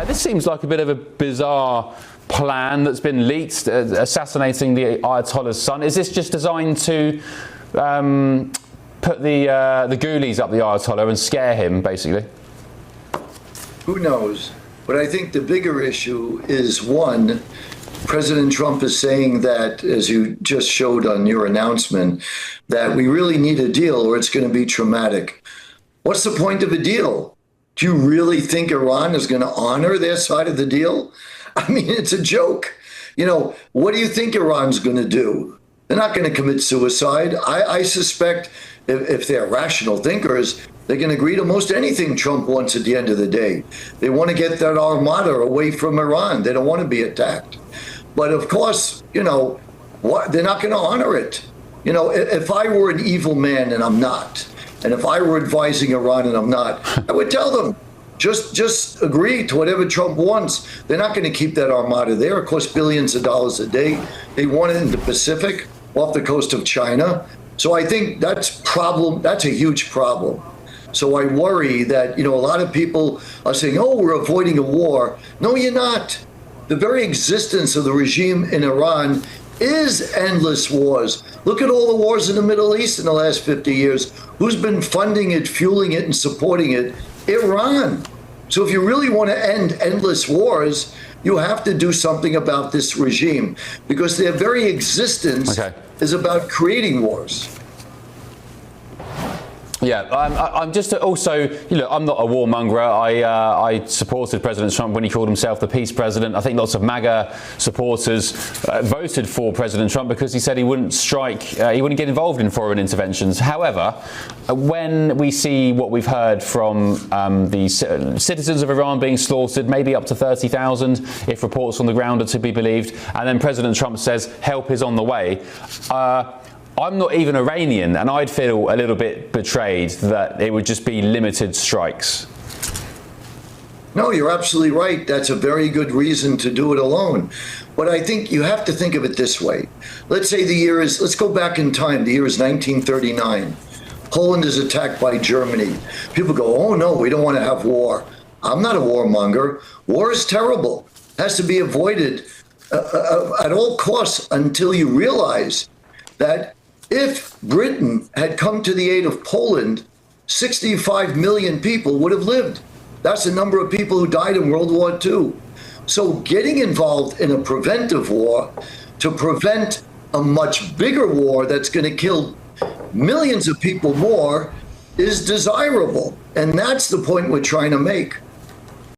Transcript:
This seems like a bit of a bizarre plan that's been leaked, assassinating the Ayatollah's son. Is this just designed to put the ghoulies up the Ayatollah and scare him, basically? Who knows? But I think the bigger issue is, one, President Trump is saying that, as you just showed on your announcement, that we really need a deal or it's going to be traumatic. What's the point of a deal? Do you really think Iran is going to honor their side of the deal? I mean, it's a joke. You know, what do you think Iran's going to do? They're not going to commit suicide. I suspect if they're rational thinkers, they can agree to most anything Trump wants at the end of the day. They want to get that armada away from Iran. They don't want to be attacked. But of course, you know, they're not going to honor it. You know, if I were an evil man, and I'm not, and if I were advising Iran and I'm not, I would tell them, just agree to whatever Trump wants. They're not going to keep that armada there. It costs billions of dollars a day. They want it in the Pacific, off the coast of China. So I think that's a huge problem. So I worry that, you know, a lot of people are saying, oh, we're avoiding a war. No, you're not. The very existence of the regime in Iran is endless wars. Look at all the wars in the Middle East in the last 50 years. Who's been funding it, fueling it, and supporting it? Iran. So if you really want to end endless wars, you have to do something about this regime, because their very existence is about creating wars. Yeah, I'm just also, you know, I'm not a warmonger. I supported President Trump when he called himself the peace president. I think lots of MAGA supporters voted for President Trump because he said he wouldn't he wouldn't get involved in foreign interventions. However, when we see what we've heard from the citizens of Iran being slaughtered, maybe up to 30,000, if reports on the ground are to be believed, and then President Trump says help is on the way, I'm not even Iranian, and I'd feel a little bit betrayed that it would just be limited strikes. No, you're absolutely right. That's a very good reason to do it alone. But I think you have to think of it this way. Let's say let's go back in time. The year is 1939. Poland is attacked by Germany. People go, oh no, we don't want to have war. I'm not a warmonger. War is terrible. It has to be avoided at all costs until you realize that if Britain had come to the aid of Poland, 65 million people would have lived. That's the number of people who died in World War II. So getting involved in a preventive war to prevent a much bigger war that's going to kill millions of people more is desirable. And that's the point we're trying to make.